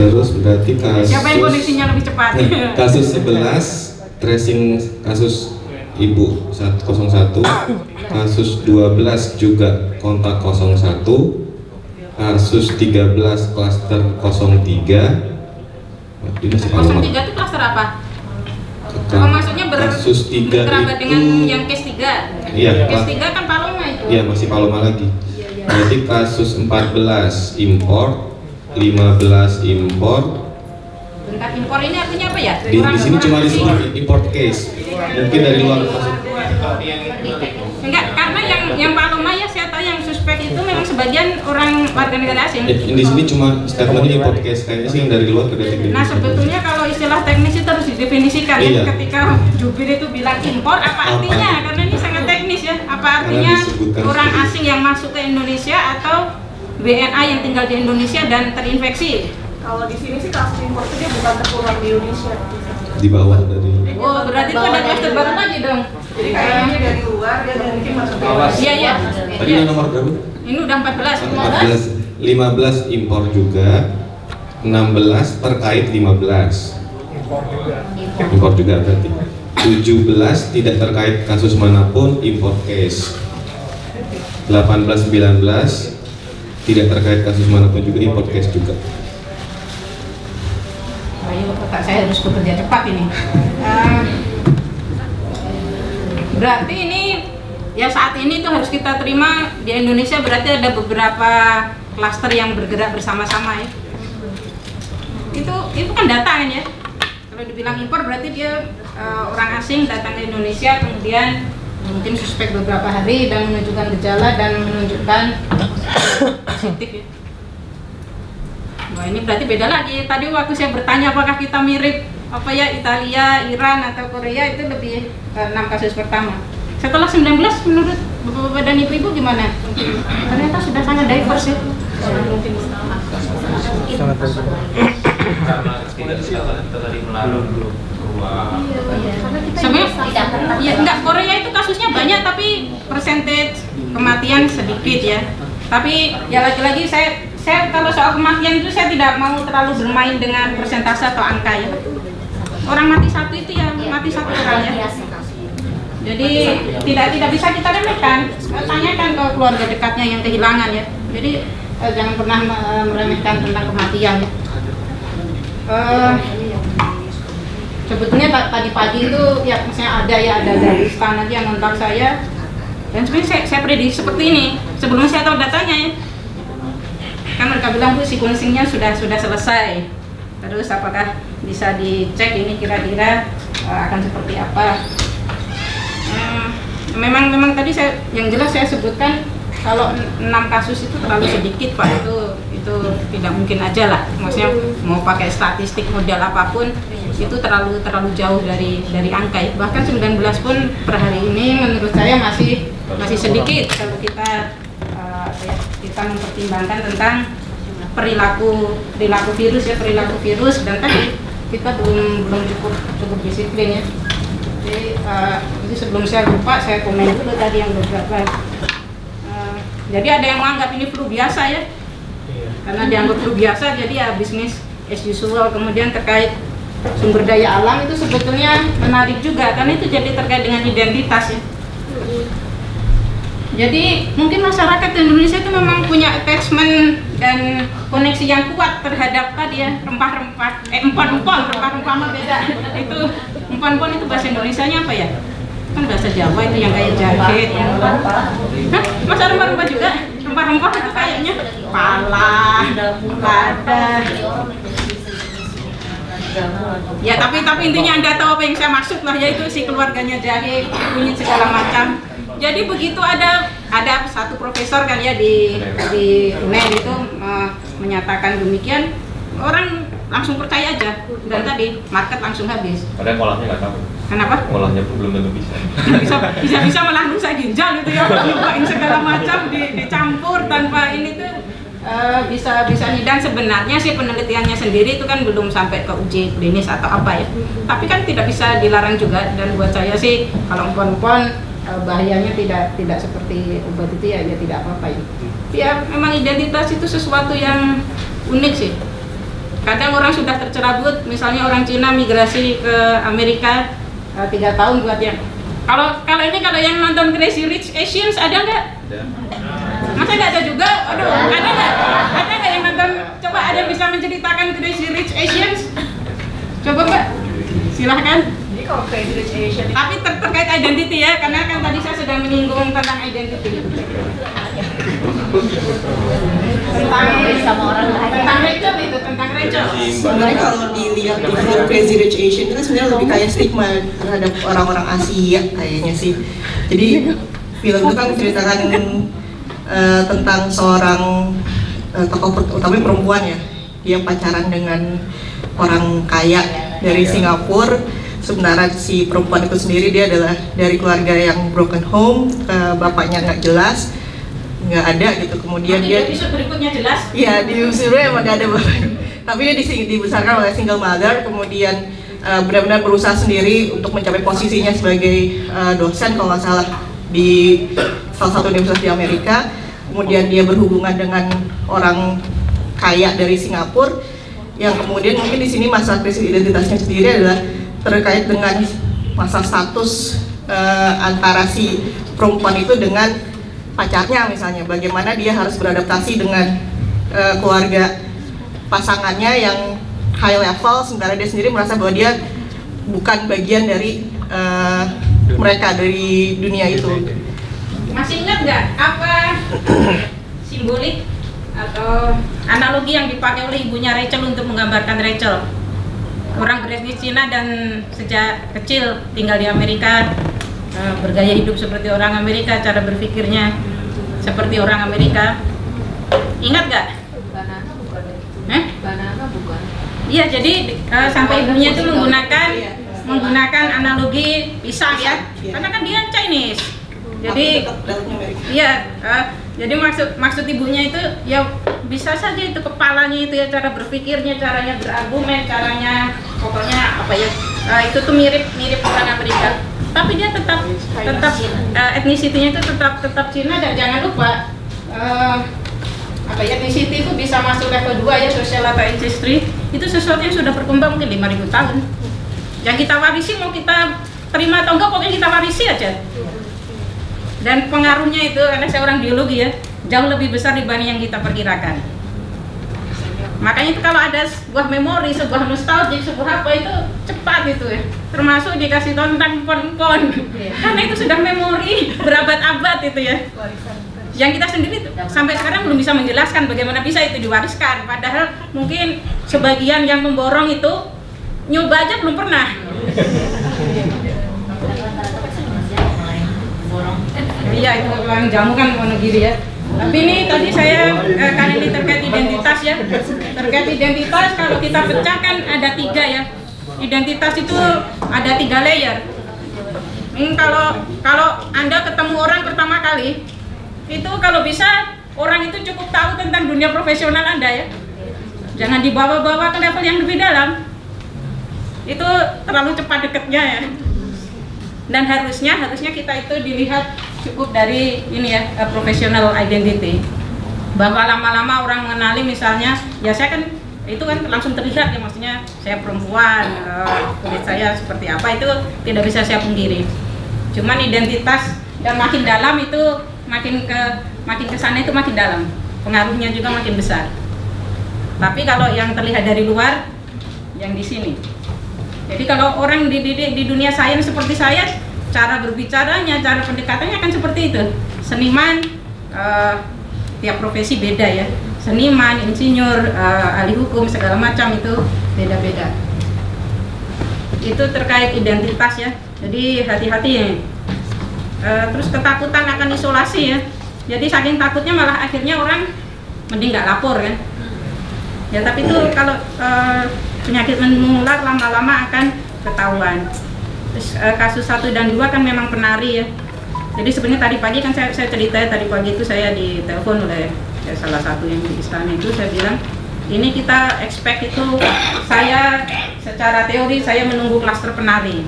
Terus berarti siapa yang koneksinya lebih cepat? Kasus 11 tracing kasus Ibu 101, kasus 12 juga kontak 01, kasus 13 klaster 03. Ini masih 03 itu klaster apa? Oh, maksudnya berkerabat dengan yang case 3? Iya, case 3 kan Paloma itu? Iya, masih Paloma lagi. Berarti kasus 14 impor, 15 impor. Bentar, impor ini artinya apa ya? Di sini cuma disebut import case. Mungkin dari luar masuk. Enggak, karena yang Paloma ya saya tahu yang suspek itu memang sebagian orang warga negara asing. Di sini cuma statementnya import case, kayaknya sih yang dari luar ke detik. Nah sebetulnya kalau istilah teknis itu harus didefinisikan iya. Ketika jubir itu bilang impor apa artinya? Karena ini sangat teknis ya. Apa artinya orang asing yang masuk ke Indonesia atau WNA yang tinggal di Indonesia dan terinfeksi? Kalau di sini sih kasus impor itu dia bukan terpulang di Indonesia. Di bawah dari. Oh berarti itu ada klaster baru lagi dong. Jadi kayaknya dari luar dia mungkin masuk ke bawah. Iya iya. Tadi nomor berapa? Ini udah 14. 15 impor juga, 16 terkait 15. Impor juga berarti. 17 tidak terkait kasus manapun import case. 18 19 tidak terkait kasus manapun juga import case juga. Ayo otak saya harus bekerja cepat ini. Berarti ini ya saat ini tuh harus kita terima di Indonesia berarti ada beberapa klaster yang bergerak bersama-sama ya. Itu kan data kan ya. Kalau dibilang impor berarti dia orang asing datang ke Indonesia kemudian mungkin suspek beberapa hari dan menunjukkan gejala dan menunjukkan positif ya. Wah ini berarti beda lagi. Tadi waktu saya bertanya apakah kita mirip apa ya Italia, Iran atau Korea itu lebih 6 kasus pertama. Setelah 19 menurut Bapak-bapak dan Ibu-ibu gimana? Ternyata sudah sangat diverse ya. Sangat karena tidak tadi melalui Sebenarnya ya enggak, Korea itu kasusnya banyak tapi persentage kematian sedikit ya. Tapi ya lagi-lagi saya kalau soal kematian itu saya tidak mau terlalu bermain dengan persentase atau angka ya. Orang mati satu itu ya mati satu orang ya. Jadi tidak bisa kita remehkan. Tanyakan ke keluarga dekatnya yang kehilangan ya. Jadi jangan pernah meremehkan tentang kematian ya. Sebetulnya tadi pagi itu ya misalnya ada dari istana yang ngontak saya dan sebenarnya saya prediksi seperti ini sebelumnya saya tahu datanya ya. Kan mereka bilang Bu sequencingnya sudah selesai. Terus apakah bisa dicek ini kira-kira akan seperti apa? Memang tadi yang jelas saya sebutkan kalau 6 kasus itu terlalu sedikit Pak, itu tidak mungkin aja lah. Maksudnya mau pakai statistik model apapun itu terlalu jauh dari angka ya. Bahkan 19 pun per hari ini menurut saya masih sedikit kalau kita mempertimbangkan tentang perilaku virus dan tadi kita belum cukup disiplin ya. Jadi sebelum saya lupa saya komen dulu tadi yang beberapa. Jadi ada yang menganggap ini flu biasa ya, karena dianggap flu biasa jadi ya bisnis as usual. Kemudian terkait sumber daya alam itu sebetulnya menarik juga karena itu jadi terkait dengan identitas ya. Jadi mungkin masyarakat Indonesia itu memang punya attachment dan koneksi yang kuat terhadap tadi ya rempah-rempah, empon-empon, rempah-rempah mah beda. Itu empon-empon itu bahasa Indonesianya apa ya? Kan bahasa Jawa itu yang kayak jahe, yang hah? Masa rempah-rempah juga? Rempah-rempah itu kayaknya pala, lada. Ya tapi intinya Anda tahu apa yang saya maksud lah, yaitu si keluarganya jahe, kunyit segala macam. Jadi begitu ada satu profesor kan ya di UNED itu menyatakan demikian, orang langsung percaya aja dan tadi market langsung habis. Padahal ngolahnya nggak tahu. Kenapa? Ngolahnya pun belum tentu bisa. bisa malah rusak ginjal itu ya, nyobain segala macam dicampur tanpa ini tuh bisa nih. Dan sebenarnya sih penelitiannya sendiri itu kan belum sampai ke uji klinis atau apa ya. Tapi kan tidak bisa dilarang juga dan buat saya sih kalau empon-empon bahayanya tidak seperti obat itu ya tidak apa-apa ya. Ya memang identitas itu sesuatu yang unik sih. kadang orang sudah tercerabut, misalnya orang Cina migrasi ke Amerika 3 tahun buat yang. Kalau yang nonton Crazy Rich Asians ada nggak? Masa nggak ada juga? Aduh, ada nggak yang nonton? Coba ada yang bisa menceritakan Crazy Rich Asians? Coba Mbak, silahkan. Jadi kalau Crazy Rich Asian itu Tapi terkait identity ya, karena kan tadi saya sudah menyinggung tentang identity. Tentang Rachel itu, tentang Rachel. Sebenarnya kalau dilihat di film Crazy Rich Asian itu kan sebenarnya lebih kayak stigma terhadap orang-orang Asia kayaknya sih. Jadi film itu kan menceritakan tentang seorang tokoh utamanya perempuan ya, dia pacaran dengan orang kaya dari Singapura. Sebenarnya si perempuan itu sendiri dia adalah dari keluarga yang broken home, bapaknya nggak jelas, nggak ada gitu. Kemudian Nanti dia episode berikutnya jelas. iya di sebenarnya emang nggak ada bapaknya, tapi dia dibesarkan oleh single mother. Kemudian benar-benar berusaha sendiri untuk mencapai posisinya sebagai dosen kalau nggak salah di salah satu universitas di Amerika. Kemudian dia berhubungan dengan orang kaya dari Singapura, yang kemudian mungkin di sini masalah krisis identitasnya sendiri adalah terkait dengan masa status antara si perempuan itu dengan pacarnya misalnya, bagaimana dia harus beradaptasi dengan keluarga pasangannya yang high level, sementara dia sendiri merasa bahwa dia bukan bagian dari mereka, dari dunia itu. Masih ingat nggak apa simbolik atau analogi yang dipakai oleh ibunya Rachel untuk menggambarkan Rachel? Orang beretnis Cina dan sejak kecil tinggal di Amerika, bergaya hidup seperti orang Amerika, cara berpikirnya seperti orang Amerika. Ingat nggak? banana bukan? Banana bukan. Iya, jadi sampai ibunya itu menggunakan analogi pisang ya, karena kan dia Chinese. Jadi iya, jadi maksud ibunya itu ya bisa saja itu kepalanya itu ya, cara berpikirnya, caranya berargumen, caranya pokoknya apa ya, itu tuh mirip orang Amerika. Tapi dia tetap etnisitinya itu tetap Cina. Dan jangan lupa etnisiti itu bisa masuk level 2 ya, social atau ancestry. Itu sesuatu yang sudah berkembang mungkin 5.000 tahun. Yang kita warisi, mau kita terima atau enggak, pokoknya kita warisi aja. Dan pengaruhnya itu, karena saya orang biologi ya, jauh lebih besar dibanding yang kita perkirakan. Makanya itu kalau ada sebuah memori, sebuah nostalgia, sebuah apa itu cepat itu ya. Termasuk dikasih tahu tentang pon-pon, karena itu sudah memori berabad-abad itu ya. Yang kita sendiri sampai sekarang belum bisa menjelaskan bagaimana bisa itu diwariskan. Padahal mungkin sebagian yang memborong itu nyoba aja belum pernah. Iya, itu orang jamu kan Wonogiri ya. Tapi ini tadi saya kali ini terkait identitas ya. Terkait identitas, kalau kita pecah kan ada 3 ya. Identitas itu ada 3 layer. Kalau Anda ketemu orang pertama kali, itu kalau bisa orang itu cukup tahu tentang dunia profesional Anda ya. Jangan dibawa-bawa ke level yang lebih dalam. Itu terlalu cepat dekatnya ya. Dan harusnya kita itu dilihat cukup dari ini ya, professional identity. Bahwa lama-lama orang mengenali misalnya, ya saya kan itu kan langsung terlihat ya, maksudnya saya perempuan, kulit saya seperti apa, itu tidak bisa saya pungkiri. Cuman identitas dan makin dalam itu makin ke sana itu makin dalam, pengaruhnya juga makin besar. Tapi kalau yang terlihat dari luar, yang di sini. Jadi kalau orang dididik di dunia sains seperti saya, cara berbicaranya, cara pendekatannya akan seperti itu. Seniman, tiap profesi beda ya. Seniman, insinyur, ahli hukum, segala macam itu beda-beda. Itu terkait identitas ya. Jadi hati-hati ya. Terus ketakutan akan isolasi ya. Jadi saking takutnya malah akhirnya orang mending nggak lapor kan. Ya tapi itu kalau penyakit menular lama-lama akan ketahuan. Terus kasus 1 dan 2 kan memang penari ya. Jadi sebenarnya tadi pagi kan saya cerita ya, tadi pagi itu saya ditelepon oleh salah satu yang di istana itu, saya bilang ini kita expect itu, saya secara teori saya menunggu klaster penari.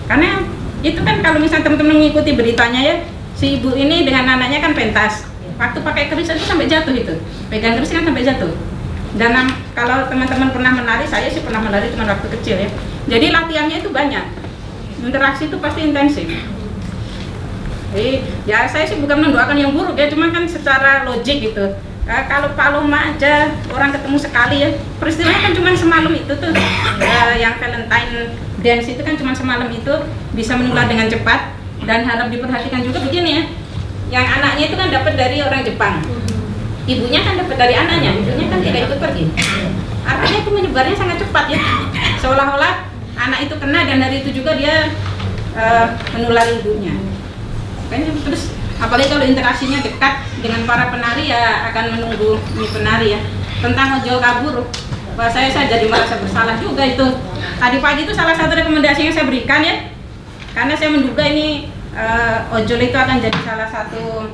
Karena itu kan kalau misalnya teman-teman mengikuti beritanya ya, si ibu ini dengan anaknya kan pentas. Waktu pakai keris itu sampai jatuh itu. Pegang keris kan sampai jatuh. Dan kalau teman-teman pernah menari, saya sih pernah menari cuma waktu kecil ya. Jadi latihannya itu banyak, interaksi itu pasti intensif. Jadi ya saya sih bukan mendoakan yang buruk ya, cuma kan secara logik gitu. Kalau Paloma aja orang ketemu sekali ya, peristiwanya kan cuma semalam itu tuh. Yang Valentine dance itu kan cuma semalam itu, bisa menular dengan cepat. Dan harap diperhatikan juga begini ya, yang anaknya itu kan dapat dari orang Jepang, ibunya kan dapat dari anaknya, ibunya kan tidak ikut pergi. Artinya itu menyebarnya sangat cepat ya, seolah-olah anak itu kena dan dari itu juga dia menulari ibunya. Makanya terus apalagi kalau interaksinya dekat dengan para penari ya akan menunggu ini penari ya. Tentang ojol kabur, wah saya jadi merasa bersalah juga itu. Tadi pagi itu salah satu rekomendasi yang saya berikan ya, karena saya menduga ini ojol itu akan jadi salah satu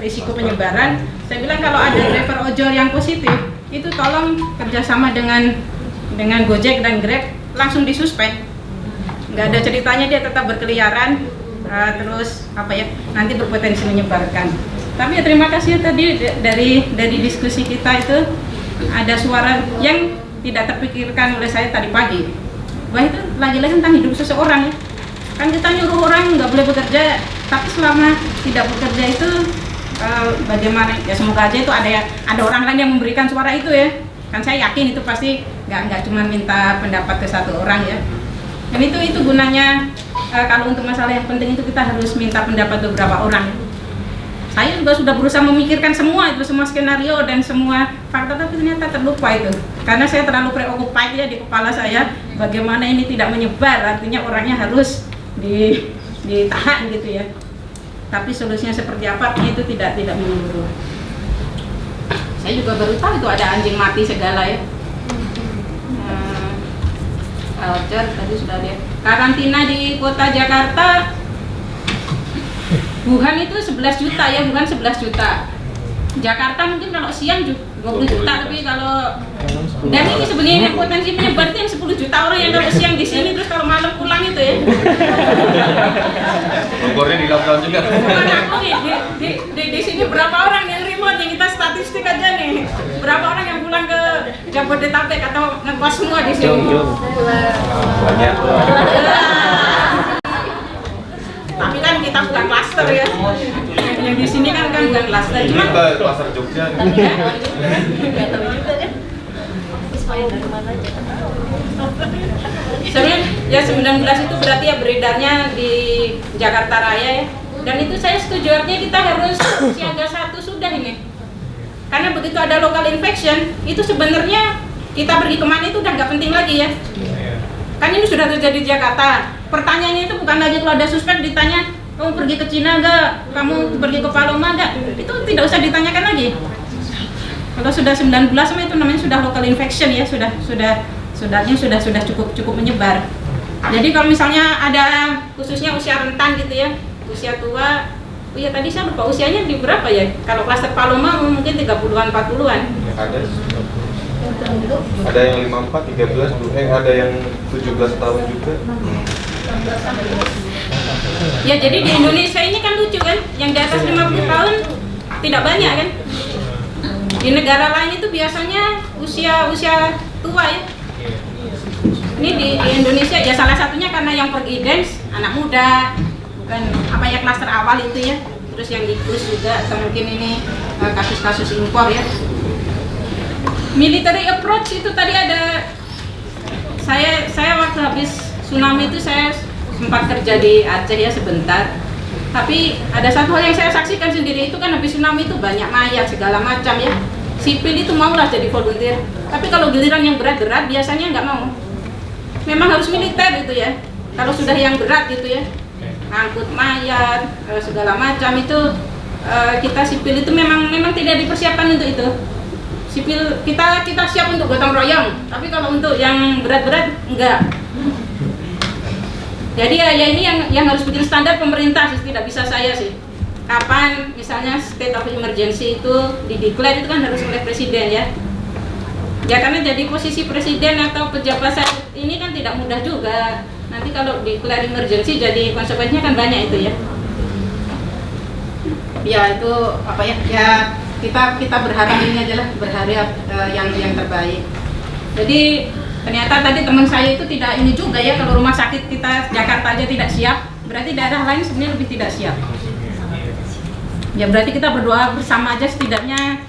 risiko penyebaran. Saya bilang kalau ada driver ojol yang positif, itu tolong kerjasama dengan Gojek dan Grab, langsung disuspend. Nggak ada ceritanya dia tetap berkeliaran, terus nanti berpotensi menyebarkan. Tapi ya terima kasih tadi dari diskusi kita itu ada suara yang tidak terpikirkan oleh saya tadi pagi. Wah itu lagi-lagi tentang hidup seseorang ya. Kan kita nyuruh orang nggak boleh bekerja, tapi selama tidak bekerja itu bagaimana? Ya semoga aja itu ada orang lain yang memberikan suara itu ya. Kan saya yakin itu pasti nggak cuma minta pendapat ke satu orang ya. Dan itu gunanya kalau untuk masalah yang penting itu kita harus minta pendapat beberapa orang. Saya juga sudah berusaha memikirkan semua skenario dan semua fakta, tapi ternyata terlupa itu. Karena saya terlalu preoccupied ya di kepala saya bagaimana ini tidak menyebar, artinya orangnya harus ditahan gitu ya. Tapi solusinya seperti apa itu tidak menyeluruh. Saya juga baru tahu itu ada anjing mati segala ya. Voucher tadi sudah lihat. Karantina di kota Jakarta, Wuhan itu 11 juta ya, Wuhan 11 juta. Jakarta mungkin kalau siang 20 juta, tapi kalau dan ini sebenarnya yang potensi menyebar itu yang 10 juta orang yang kalau siang di sini terus kalau malam pulang itu ya. Bogornya di lockdown juga. Bukan aku nih, di sini berapa orang yang remote yang kita statistik aja nih. Berapa orang yang pulang ke Jabodetabek atau ngekos semua di sini. Banyak. Tapi kan kita bukan klaster ya. Yang di sini kan bukan klaster. Ini Cuma ke pasar Jogja. sebenarnya ya 19 itu berarti ya beredarnya di Jakarta Raya ya. Dan itu saya setuju, artinya kita harus siaga 1 sudah ini. Karena begitu ada local infection, itu sebenarnya kita pergi kemana itu udah nggak penting lagi ya. Kan ini sudah terjadi di Jakarta. Pertanyaannya itu bukan lagi kalau ada suspek ditanya, kamu pergi ke Cina nggak? Kamu pergi ke Paloma nggak? Itu tidak usah ditanyakan lagi. Kalau sudah 19 sama itu namanya sudah local infection ya, sudah cukup menyebar. Jadi kalau misalnya ada khususnya usia rentan gitu ya, usia tua, oh ya tadi saya lupa usianya di berapa ya? Kalau klaster Paloma mungkin 30-an 40-an. Ada yang 54, 13, ada yang 17 tahun juga. Ya jadi di Indonesia ini kan lucu kan, yang di atas 50 tahun tidak banyak kan. Di negara lain itu biasanya usia tua ya. Ini di Indonesia ya salah satunya karena yang pergi dance anak muda, bukan klaster awal itu ya. Terus yang dikus juga atau mungkin ini kasus-kasus impor ya. Military approach itu tadi ada, saya waktu habis tsunami itu saya sempat kerja di Aceh ya sebentar. Tapi ada satu hal yang saya saksikan sendiri itu kan habis tsunami itu banyak mayat segala macam ya. Sipil itu maulah jadi volunteer. Tapi kalau giliran yang berat-berat biasanya nggak mau. Memang harus militer gitu ya. Kalau sudah yang berat gitu ya, ngangkut mayat segala macam itu kita sipil itu memang tidak dipersiapkan untuk itu. Sipil kita siap untuk gotong royong, tapi kalau untuk yang berat-berat enggak. Jadi ya ini yang harus bikin standar pemerintah sih, tidak bisa saya sih. Kapan misalnya state of emergency itu dideklar itu kan harus oleh presiden ya. Ya karena jadi posisi presiden atau pejabat saat ini kan tidak mudah juga. Nanti kalau declare emergency jadi konsekuensinya kan banyak itu ya. Ya itu ya kita berharap ini adalah berharap yang terbaik. Jadi ternyata tadi teman saya itu tidak ini juga ya, kalau rumah sakit kita Jakarta aja tidak siap, berarti daerah lain sebenarnya lebih tidak siap. Ya berarti kita berdoa bersama aja setidaknya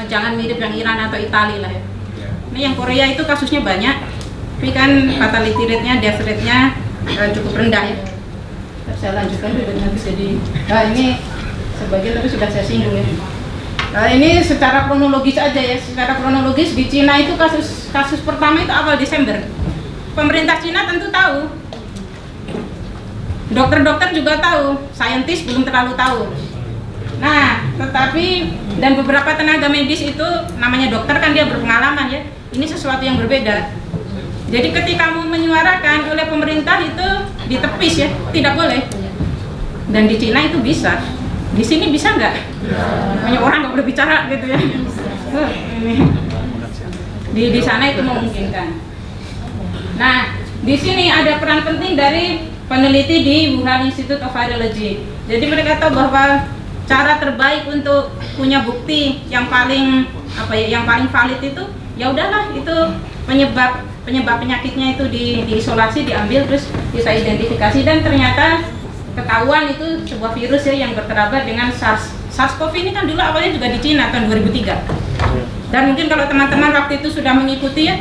jangan mirip yang Iran atau Italia lah ya. Ini yang Korea itu kasusnya banyak, tapi kan fatality rate-nya, death rate-nya cukup rendah ya. Saya lanjutkan dulu nanti jadi. Nah ini sebagian tapi sudah saya singgung ya. Nah, ini secara kronologis aja ya. Secara kronologis di Cina itu kasus pertama itu awal Desember. Pemerintah Cina tentu tahu. Dokter-dokter juga tahu, saintis belum terlalu tahu. Nah, tetapi dan beberapa tenaga medis itu namanya dokter kan dia berpengalaman ya. Ini sesuatu yang berbeda. Jadi ketika mau menyuarakan oleh pemerintah itu ditepis ya, tidak boleh. Dan di Cina itu bisa. Di sini bisa nggak? Banyak orang nggak boleh bicara gitu ya. Di sana itu memungkinkan. Nah, di sini ada peran penting dari peneliti di Wuhan Institute of Virology. Jadi mereka tahu bahwa cara terbaik untuk punya bukti yang paling yang paling valid itu ya udahlah itu penyebab penyakitnya itu diisolasi, diambil terus bisa identifikasi dan ternyata ketahuan itu sebuah virus ya yang berkerabat dengan SARS-CoV ini kan dulu awalnya juga di Cina tahun 2003. Dan mungkin kalau teman-teman waktu itu sudah mengikuti ya,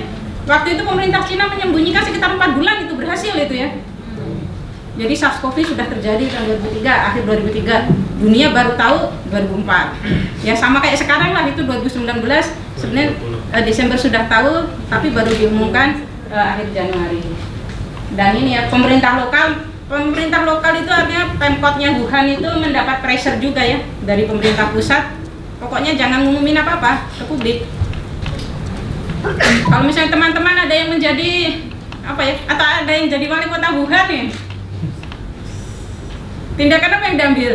waktu itu pemerintah Cina menyembunyikan sekitar 4 bulan itu berhasil itu ya. Jadi SARS-CoV sudah terjadi tahun 2003, akhir 2003. Dunia baru tahu 2004. Ya sama kayak sekarang lah itu 2019 sebenarnya Desember sudah tahu tapi baru diumumkan akhir Januari. Dan ini ya pemerintah lokal itu artinya Pemkotnya Wuhan itu mendapat pressure juga ya dari pemerintah pusat. Pokoknya jangan ngumumin apa-apa ke publik. Kalau misalnya teman-teman ada yang menjadi atau ada yang jadi wali kota Wuhan nih, tindakan apa yang diambil?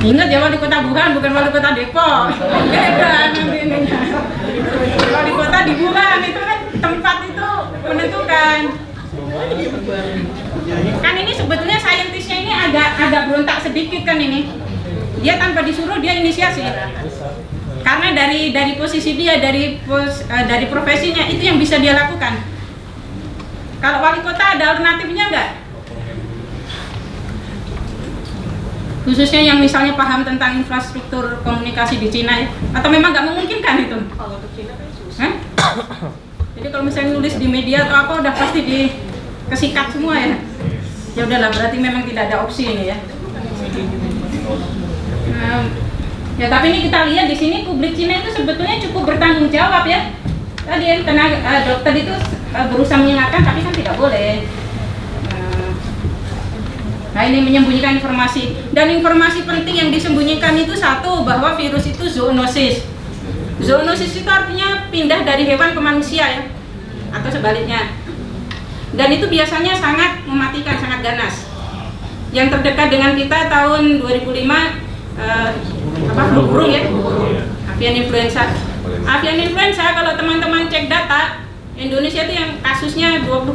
Ingat ya wali kota Wuhan bukan wali kota Depok. Beda nanti ininya. Wali kota di Wuhan itu kan tempat itu menentukan. Kan ini sebetulnya saintisnya ini agak berontak sedikit kan ini. Dia tanpa disuruh dia inisiasi. Karena dari posisi dia dari profesinya itu yang bisa dia lakukan. Kalau wali kota ada alternatifnya enggak? Khususnya yang misalnya paham tentang infrastruktur komunikasi di Cina ya? Atau memang nggak memungkinkan itu? Kalau untuk Cina kan susah. Jadi kalau misalnya nulis di media atau apa udah pasti dikesikat semua ya? Ya udahlah berarti memang tidak ada opsi ini ya. Ya tapi ini kita lihat di sini publik Cina itu sebetulnya cukup bertanggung jawab ya. Tadi yang tenaga dokter itu berusaha mengingatkan tapi kan tidak boleh. Nah ini menyembunyikan informasi dan informasi penting yang disembunyikan itu satu bahwa virus itu zoonosis. Zoonosis itu artinya pindah dari hewan ke manusia ya atau sebaliknya. Dan itu biasanya sangat mematikan, sangat ganas. Yang terdekat dengan kita tahun 2005 flu burung ya, avian influenza. Avian influenza kalau teman-teman cek data Indonesia itu yang kasusnya 20%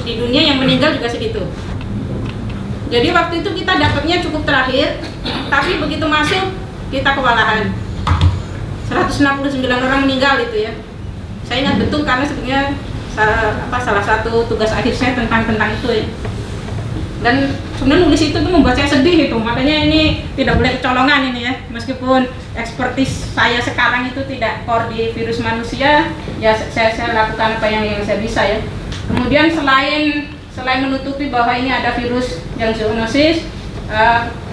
di dunia yang meninggal juga segitu. Jadi waktu itu kita dapatnya cukup terakhir, tapi begitu masuk kita kewalahan. 169 orang meninggal itu ya. Saya ingat betul karena sebenarnya salah satu tugas akhir saya tentang itu ya. Dan sebenarnya nulis itu tuh membuat saya sedih itu, makanya ini tidak boleh kecolongan ini ya. Meskipun ekspertis saya sekarang itu tidak core di virus manusia, ya saya lakukan apa yang saya bisa ya. Kemudian selain menutupi bahwa ini ada virus yang zoonosis,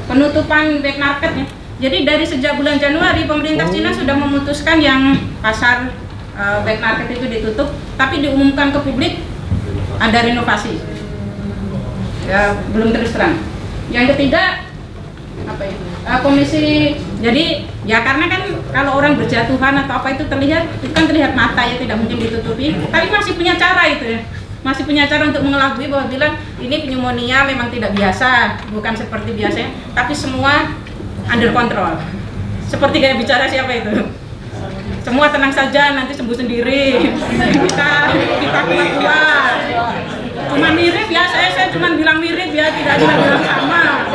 penutupan black marketnya. Jadi dari sejak bulan Januari pemerintah Cina sudah memutuskan yang pasar black market itu ditutup, tapi diumumkan ke publik ada renovasi. Ya belum terus terang. Yang ketiga komisi. Jadi ya karena kan kalau orang berjatuhan atau apa itu kan terlihat mata ya, tidak mungkin ditutupi. Tapi masih punya cara itu ya. Masih punya cara untuk mengelabui bahwa bilang ini pneumonia memang tidak biasa, bukan seperti biasanya, tapi semua under control. Seperti kayak bicara siapa itu? Semua tenang saja, nanti sembuh sendiri. Kita keluar. Cuma mirip ya, saya cuma bilang mirip ya, tidak bilang sama.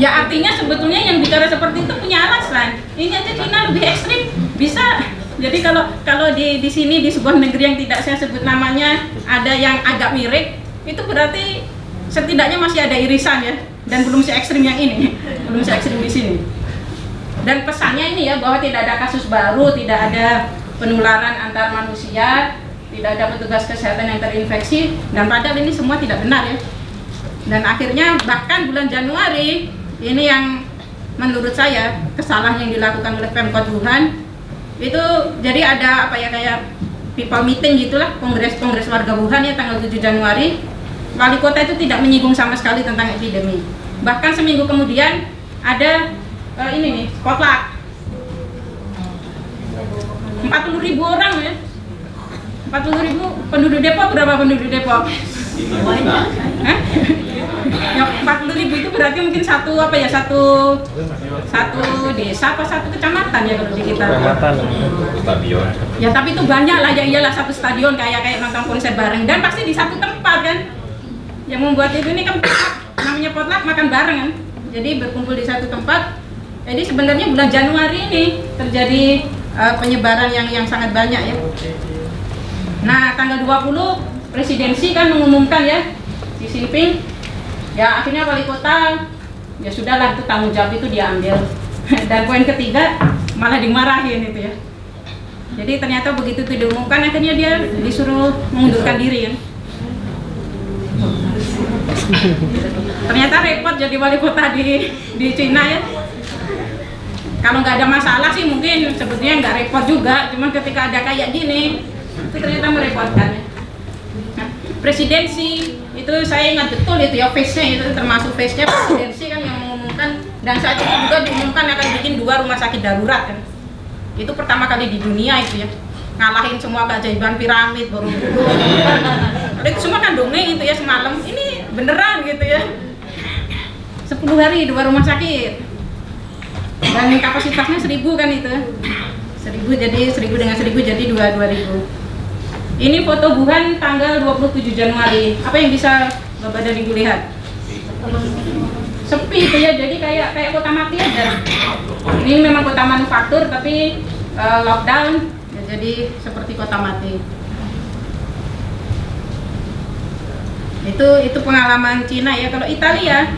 Ya artinya sebetulnya yang bicara seperti itu punya alasan. Ini aja Cina lebih ekstrim bisa. Jadi kalau di sini di sebuah negeri yang tidak saya sebut namanya ada yang agak mirip, itu berarti setidaknya masih ada irisan ya, dan belum se ekstrim yang ini, belum se ekstrim di sini. Dan pesannya ini ya, bahwa tidak ada kasus baru, tidak ada penularan antar manusia, tidak ada petugas kesehatan yang terinfeksi, dan padahal ini semua tidak benar ya. Dan akhirnya bahkan bulan Januari ini yang menurut saya kesalahan yang dilakukan oleh Pemkot Wuhan itu, jadi ada apa ya, kayak people meeting gitulah, kongres warga Wuhan ya tanggal 7 Januari. Wali kota itu tidak menyinggung sama sekali tentang epidemi. Bahkan seminggu kemudian ada ini nih, potluck 40.000 orang ya, 40.000 penduduk Depok. Berapa penduduk Depok? Hah? Ya, 40.000 itu berarti mungkin satu desa apa satu kecamatan ya kalau di kita. Stadion. Ya tapi itu banyak lah, ya iyalah satu stadion kayak nonton konser bareng, dan pasti di satu tempat kan. Yang membuat itu ini kan namanya potluck, makan bareng kan. Jadi berkumpul di satu tempat. Jadi sebenarnya bulan Januari ini terjadi penyebaran yang sangat banyak ya. Nah, tanggal 20 presidensi kan mengumumkan ya, Xi Jinping. Ya akhirnya wali kota ya sudahlah, itu tanggung jawab itu dia ambil. Dan poin ketiga malah dimarahin itu ya. Jadi ternyata begitu itu diumumkan, akhirnya dia disuruh mengundurkan diri ya. Ternyata repot jadi wali kota di Cina ya. Kalau nggak ada masalah sih mungkin sebetulnya nggak repot juga, cuman ketika ada kayak gini itu ternyata merepotkan ya. Nah, presidensi itu saya ingat betul itu ya, face-nya itu termasuk face-nya presidensi kan yang mengumumkan, dan saat itu juga diumumkan akan bikin 2 rumah sakit darurat kan. Itu pertama kali di dunia itu ya, ngalahin semua keajaiban piramid, Borobudur. Itu semua kan dongeng itu ya semalam, ini beneran gitu ya. 10 hari 2 rumah sakit, dan kapasitasnya 1000 kan itu, 1000 jadi 1000 dengan 1000 jadi 2000. Ini foto Wuhan tanggal 27 Januari. Apa yang bisa Bapak dan Ibu lihat? Sepi itu ya, jadi kayak kota mati aja. Ini memang kota manufaktur tapi lockdown ya, jadi seperti kota mati. Itu pengalaman Cina ya. Kalau Italia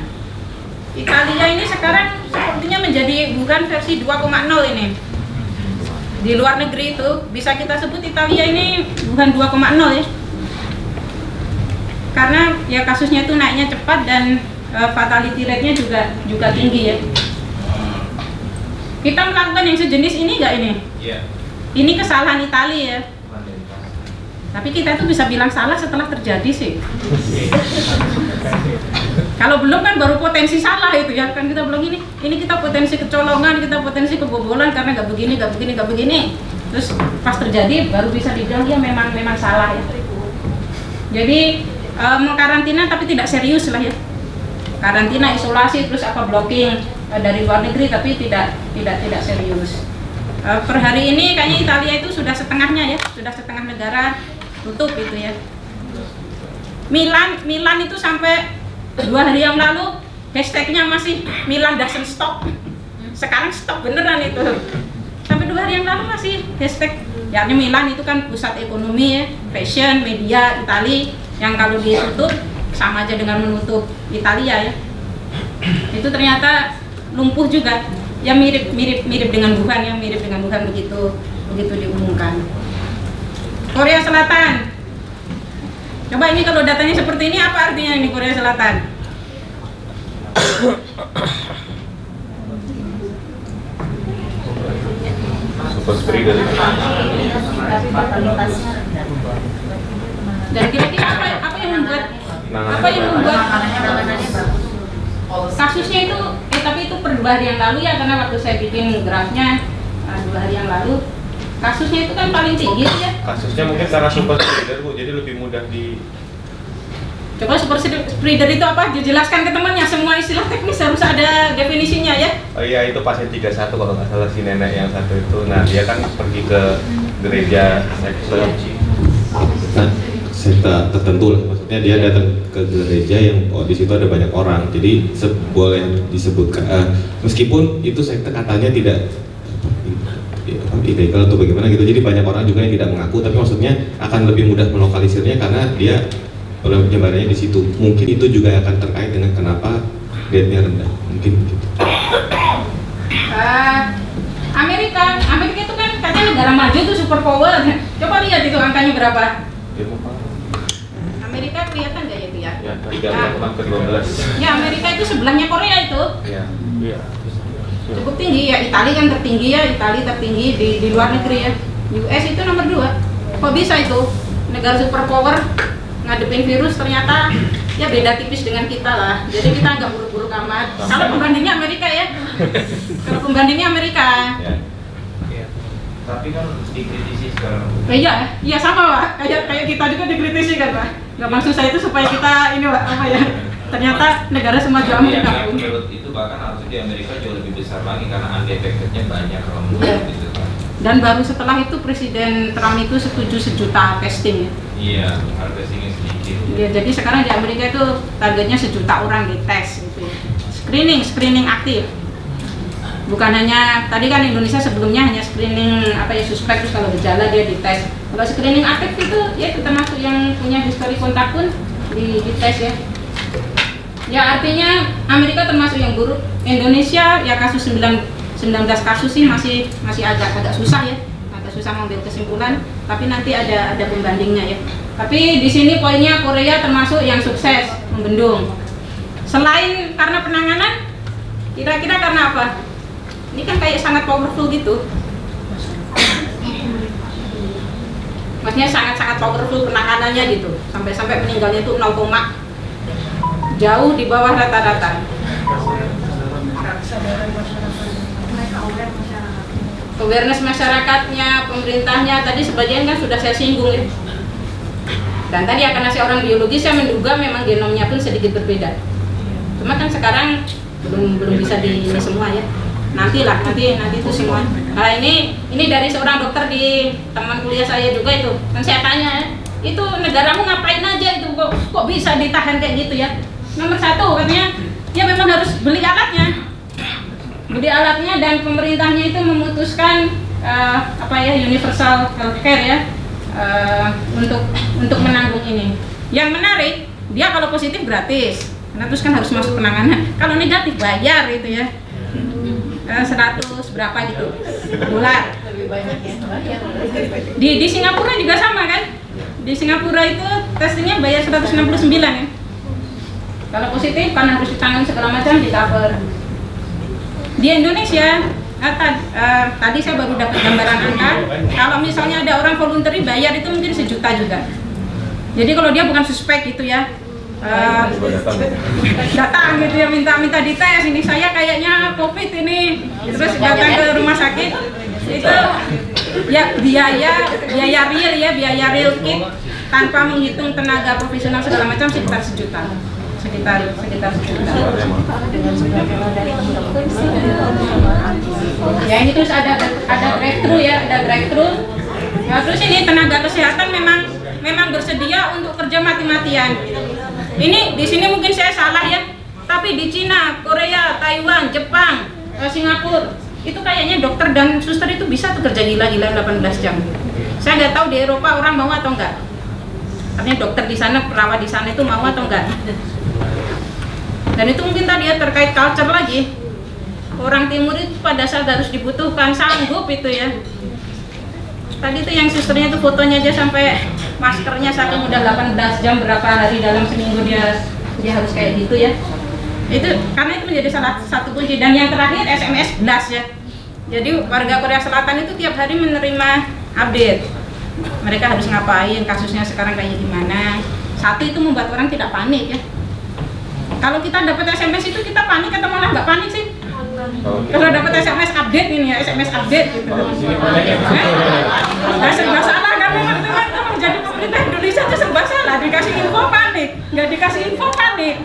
ini sekarang sepertinya menjadi Wuhan versi 2.0 ini. Di luar negeri itu bisa kita sebut Italia ini Wuhan 2.0 ya. Karena ya kasusnya itu naiknya cepat dan fatality rate-nya juga tinggi ya. Kita melakukan yang sejenis ini nggak ini? Iya. Ini kesalahan Italia ya. Tapi kita tuh bisa bilang salah setelah terjadi sih. Kalau belum kan baru potensi salah itu ya, kan kita bilang ini kita potensi kecolongan, kita potensi kebobolan karena nggak begini. Terus pas terjadi baru bisa dibilang ya memang salah ya. Jadi mengkarantina tapi tidak serius lah ya. Karantina, isolasi, terus blocking dari luar negeri tapi tidak serius. Per hari ini kayaknya Italia itu sudah setengahnya ya, sudah setengah negara tutup itu ya. Milan itu sampai 2 hari yang lalu hashtagnya masih Milan doesn't stop. Sekarang stop beneran itu. Sampai 2 hari yang lalu masih hashtag. Ya ini Milan itu kan pusat ekonomi ya, fashion, media, Italia, yang kalau ditutup sama aja dengan menutup Italia ya. Itu ternyata lumpuh juga. Ya mirip dengan Wuhan, yang mirip dengan Wuhan begitu diumumkan. Korea Selatan. Coba ini kalau datanya seperti ini, apa artinya ini Korea Selatan? Super spreader. Dan kira-kira apa yang membuat kasusnya itu tapi itu per 2 hari yang lalu ya, karena waktu saya bikin grafnya 2 hari yang lalu kasusnya itu kan paling tinggi ya. Kasusnya mungkin karena super spreader Bu, jadi lebih mudah di. Coba super spreader itu apa? Dijelaskan ke temannya, semua istilah teknis harus ada definisinya ya. Oh iya, itu pasien 31 kalau nggak salah, si nenek yang satu itu. Nah dia kan pergi ke gereja seksual. Nah, sekte tertentu lah maksudnya. maksudnya dia datang ke gereja yang di situ ada banyak orang, jadi boleh disebutkan meskipun itu sekte katanya tidak ilegal atau bagaimana gitu, jadi banyak orang juga yang tidak mengaku, tapi maksudnya akan lebih mudah melokalisirnya karena dia penyebarannya di situ. Mungkin itu juga akan terkait dengan kenapa rate-nya rendah, mungkin gitu. Amerika itu kan katanya negara maju tuh superpower. Coba lihat itu angkanya berapa. Amerika kelihatan nggak ya itu ya? Ya, 3 ke 12. Ya, Amerika itu sebelahnya Korea itu. Iya. Iya. Cukup tinggi ya. Italia kan tertinggi ya, Italia tertinggi di luar negeri ya. US itu nomor 2. Kok bisa itu negara superpower ngadepin virus ternyata ya beda tipis dengan kita lah. Jadi kita nggak buruk-buruk amat. Kalau pembandingnya Amerika ya. Kalau pembandingnya Amerika. Ya. Tapi kan dikritisi sekarang. Iya sama Pak. Kayak kita juga dikritisi kan Pak. Nggak maksud saya itu supaya kita ini Pak apa ya? Ternyata negara semaju Tapi Amerika. yang menurut itu bahkan harusnya di Amerika jauh lebih besar lagi karena undetected-nya banyak kalau menurut Iya. gitu kan. Dan baru setelah itu Presiden Trump itu setuju 1 juta testing ya. Iya, harvestingnya sedikit. Ya, jadi sekarang di Amerika itu targetnya 1 juta orang dites gitu. Screening aktif. Bukan hanya tadi kan Indonesia sebelumnya hanya screening suspek, terus kalau gejala dia dites. Kalau screening aktif itu ya itu termasuk yang punya histori kontak pun dites ya. Ya artinya Amerika termasuk yang buruk. Indonesia ya kasus 19 kasus sih masih agak susah ya. Agak susah mengambil kesimpulan, tapi nanti ada pembandingnya ya. Tapi di sini poinnya Korea termasuk yang sukses membendung. Selain karena penanganan, kira-kira karena apa? Ini kan kayak sangat powerful gitu. Maksudnya sangat powerful penanganannya gitu. Sampai meninggalnya itu 0, jauh di bawah rata-rata. Awareness masyarakatnya, pemerintahnya tadi sebagian kan sudah saya singgung ya. Dan tadi akan nasi orang biologis saya menduga memang genomnya pun sedikit berbeda. Cuma kan sekarang belum bisa di ini semua ya. Nanti itu semua. Nah ini dari seorang dokter di teman kuliah saya juga itu. Dan saya tanya, itu negaramu ngapain aja itu kok bisa ditahan kayak gitu ya? Nomor 1 katanya, ya memang harus beli alatnya dan pemerintahnya itu memutuskan universal healthcare ya untuk menanggung ini. Yang menarik, dia kalau positif gratis, nah terus kan harus masuk penanganan. Kalau negatif bayar itu ya. 100 berapa gitu dolar. Lebih banyak ya. Di Singapura juga sama kan? Di Singapura itu testingnya bayar 169 ya. Kalau positif kan harus ditanggung segala macam di cover. Di Indonesia tadi saya baru dapat gambaran angka. Kalau misalnya ada orang voluntary bayar itu mungkin 1 juta juga. Jadi kalau dia bukan suspek gitu ya. Datang gitu ya minta dites, ini saya kayaknya COVID ini, terus datang ke rumah sakit itu ya biaya real kit tanpa menghitung tenaga profesional segala macam sekitar 1 juta. Sekitar 1 juta. Ya ini terus ada breakthrough. Ya, terus ini tenaga kesehatan memang bersedia untuk kerja mati-matian. Ini di sini mungkin saya salah ya, tapi di Cina, Korea, Taiwan, Jepang, Singapura itu kayaknya dokter dan suster itu bisa tuh kerja gila-gila 18 jam. Saya nggak tahu di Eropa orang mau atau enggak. Artinya dokter di sana, perawat di sana itu mau atau enggak. Dan itu mungkin tadi ya terkait culture lagi. Orang timur itu pada saat harus dibutuhkan sanggup itu ya. Tadi tuh yang susternya tuh fotonya aja sampai maskernya saking udah 18 jam berapa hari dalam seminggu dia harus kayak gitu ya. Itu karena itu menjadi salah satu kunci. Dan yang terakhir SMS blast ya. Jadi warga Korea Selatan itu tiap hari menerima update. Mereka harus ngapain, kasusnya sekarang kayak gimana. Satu itu membuat orang tidak panik ya. Kalau kita dapat SMS itu kita panik atau malah nggak panik sih? Kalau dapat SMS update ini ya, SMS update gitu. Nah, serba salah kan memang teman-teman. Jadi pemerintah Indonesia itu serba salah, dikasih info panik, nggak dikasih info panik.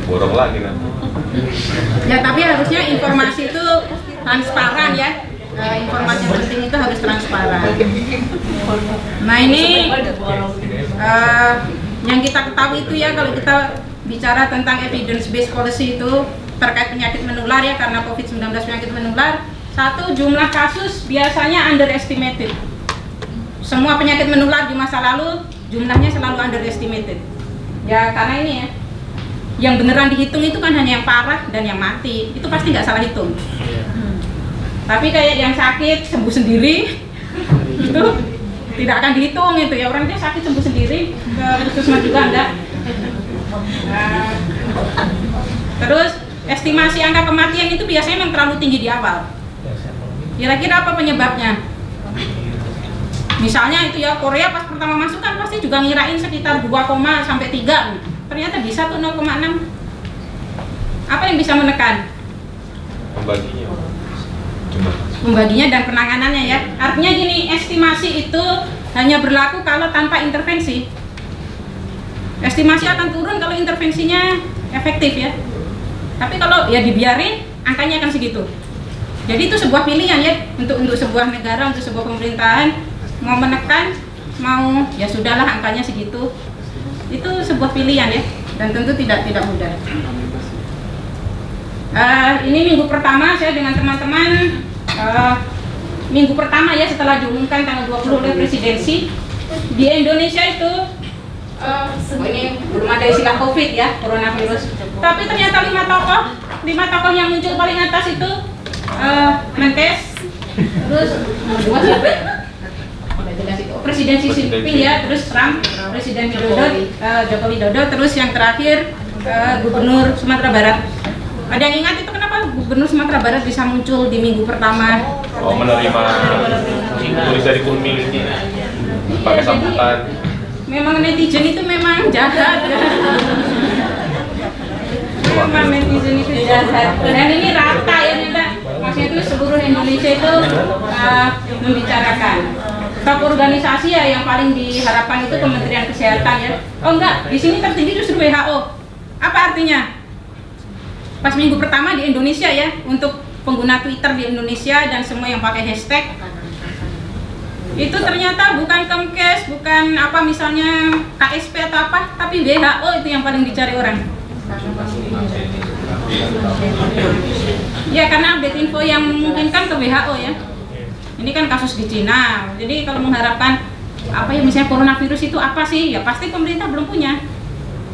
Borong lagi kan. Ya tapi harusnya informasi itu transparan ya. Informasi penting itu harus transparan. Nah ini yang kita ketahui itu ya, kalau kita bicara tentang evidence based policy itu terkait penyakit menular ya, karena COVID-19 penyakit menular, satu, jumlah kasus biasanya underestimated. Semua penyakit menular di masa lalu jumlahnya selalu underestimated ya, karena ini ya, yang beneran dihitung itu kan hanya yang parah dan yang mati, itu pasti nggak salah hitung. Tapi kayak yang sakit sembuh sendiri itu tidak akan dihitung itu ya, orangnya sakit sembuh sendiri, ke puskesmas juga enggak. Terus estimasi angka kematian itu biasanya memang terlalu tinggi di awal. Kira-kira apa penyebabnya? Misalnya itu ya, Korea pas pertama masuk kan pasti juga ngirain sekitar 2, sampai 3, ternyata bisa tuh 0,6. Apa yang bisa menekan? Membaginya dan penanganannya ya. Artinya gini, estimasi itu hanya berlaku kalau tanpa intervensi. Estimasi akan turun kalau intervensinya efektif ya. Tapi kalau ya dibiarin, angkanya akan segitu. Jadi itu sebuah pilihan ya, untuk sebuah negara, untuk sebuah pemerintahan, mau menekan, mau ya sudahlah angkanya segitu. Itu sebuah pilihan ya, dan tentu tidak mudah. Ini minggu pertama saya dengan teman-teman, minggu pertama ya setelah diumumkan tanggal 20 oleh presidensi di Indonesia itu ini belum ada istilah COVID ya, coronavirus. Tapi ternyata 5 tokoh yang muncul paling atas itu Menkes, terus dua siapa ya? Presiden Xi Jinping ya, terus Trump, Presiden Joko Widodo, terus yang terakhir Gubernur Sumatera Barat. Ada yang ingat itu kenapa Gubernur Sumatera Barat bisa muncul di minggu pertama? Oh, menerima tulis dari Kunming ini pakai sambutan. Memang netizen itu memang jahat ya. Memang netizen itu jahat. Dan ini rata ya, maksudnya itu seluruh Indonesia itu membicarakan. Top organisasi ya yang paling diharapkan itu Kementerian Kesehatan ya. Oh enggak, di sini tertinggi justru WHO. Apa artinya? Pas minggu pertama di Indonesia ya, untuk pengguna Twitter di Indonesia dan semua yang pakai hashtag, itu ternyata bukan Kemkes, bukan apa misalnya KSP atau apa, tapi WHO itu yang paling dicari orang. Ya karena update info yang memungkinkan ke WHO ya. Ini kan kasus di Cina, jadi kalau mengharapkan apa ya misalnya coronavirus itu apa sih, ya pasti pemerintah belum punya.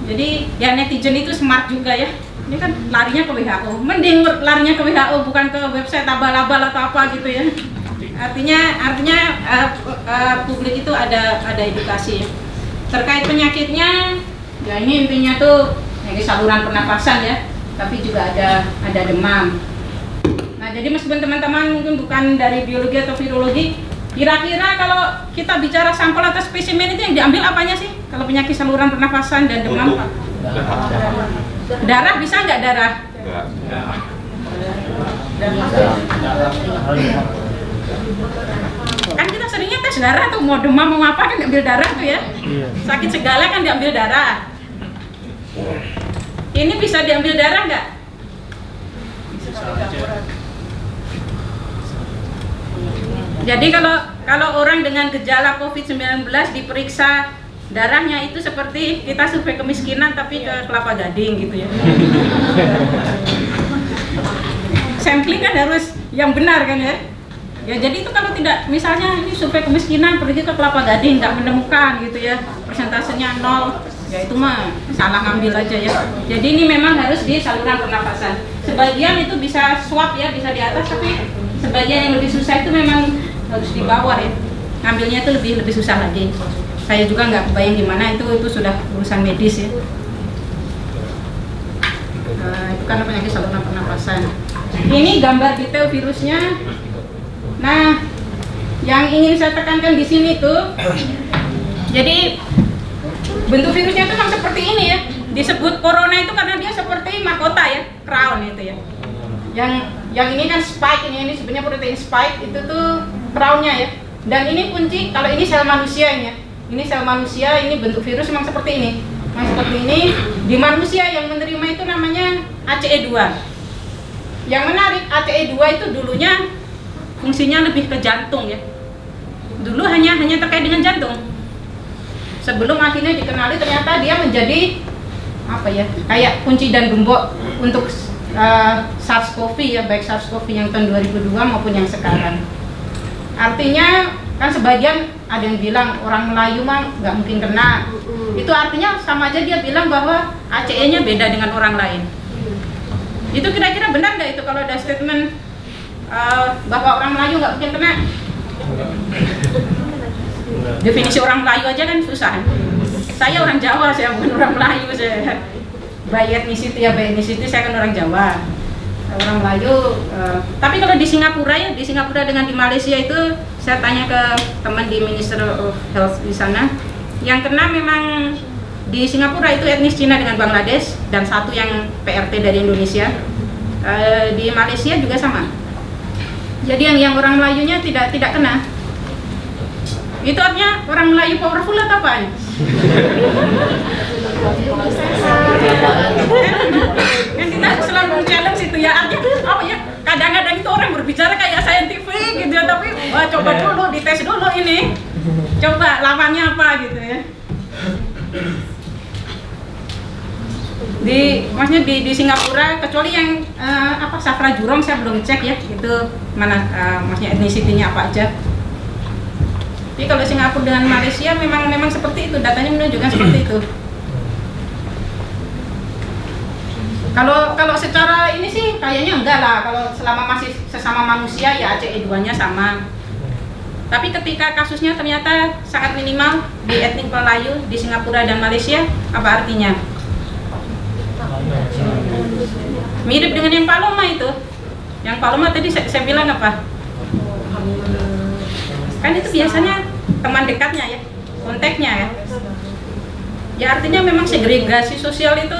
Jadi ya netizen itu smart juga ya. Ini kan larinya ke WHO, mending larinya ke WHO bukan ke website abal-abal atau apa gitu ya. Artinya publik itu ada edukasi terkait penyakitnya. Ya ini intinya tuh ini saluran pernapasan ya, tapi juga ada demam. Nah jadi meskipun teman-teman mungkin bukan dari biologi atau virologi, kira-kira kalau kita bicara sampel atau spesimen itu yang diambil apanya sih? Kalau penyakit saluran pernapasan dan demam, darah bisa nggak darah? Kan kita seringnya tes darah tuh, mau demam mau apa kan diambil darah tuh ya. Sakit segala kan diambil darah. Ini bisa diambil darah nggak? Jadi kalau orang dengan gejala COVID-19 diperiksa darahnya itu seperti kita survei kemiskinan tapi ke Kelapa Gading gitu ya. Sampling kan harus yang benar kan ya. Ya jadi itu kalau tidak, misalnya ini survei kemiskinan pergi ke Kelapa Gading nggak menemukan gitu ya, persentasenya 0, ya itu mah salah ngambil aja ya. Jadi ini memang harus di saluran pernapasan. Sebagian itu bisa swab ya, bisa di atas, tapi sebagian yang lebih susah itu memang harus di bawah ya. Ngambilnya itu lebih susah lagi. Saya juga nggak kebayang gimana, itu sudah urusan medis ya. Itu karena penyakit saluran pernapasan. Ini gambar detail virusnya. Nah, yang ingin saya tekankan di sini tuh, jadi bentuk virusnya itu memang seperti ini ya. Disebut corona itu karena dia seperti mahkota ya, crown itu ya. Yang ini kan spike, ini sebenarnya protein spike itu tuh crownnya ya. Dan ini kunci, kalau ini sel manusia ini ya. Ini sel manusia, ini bentuk virus memang seperti ini. Memang seperti ini. Di manusia yang menerima itu namanya ACE2. Yang menarik, ACE2 itu dulunya fungsinya lebih ke jantung ya. dulu hanya terkait dengan jantung. Sebelum akhirnya dikenali ternyata dia menjadi apa ya, kayak kunci dan gembok untuk SARS-CoV ya, baik SARS-CoV yang tahun 2002 maupun yang sekarang. Artinya kan sebagian ada yang bilang orang Melayu mah nggak mungkin kena. Itu artinya sama aja dia bilang bahwa ACE-nya beda dengan orang lain. Itu kira-kira benar nggak itu kalau ada statement bahwa orang Melayu nggak mungkin kena? Definisi orang Melayu aja kan susah. Saya orang Jawa, saya bukan orang Melayu. Saya by ethnicity ya, by ethnicity saya kan orang Jawa, orang Melayu. Tapi kalau di Singapura ya, di Singapura dengan di Malaysia itu, saya tanya ke teman di Minister of Health di sana, yang kena memang di Singapura itu etnis Cina dengan Bangladesh dan satu yang PRT dari Indonesia. Di Malaysia juga sama. Jadi yang orang Melayunya tidak kena. Itu artinya orang Melayu powerful atau apaan? Kan kita selalu challenge itu ya, artinya apa ya, kadang-kadang itu orang berbicara kayak scientific gitu ya, tapi wah, coba dulu, dites dulu ini, coba lawannya apa gitu ya. Maksudnya di Singapura, kecuali yang Safra Jurong saya belum cek ya, itu mana maksudnya etnisitinya apa aja. Tapi kalau Singapura dengan Malaysia memang seperti itu, datanya menunjukkan seperti itu. Kalau secara ini sih kayaknya enggak lah, kalau selama masih sesama manusia ya ACE2-nya sama. Tapi ketika kasusnya ternyata sangat minimal di etnik Melayu di Singapura dan Malaysia, apa artinya? Mirip dengan yang Paloma itu. Yang Paloma tadi saya bilang apa? Kan itu biasanya teman dekatnya ya, kontaknya ya. Ya artinya memang segregasi sosial itu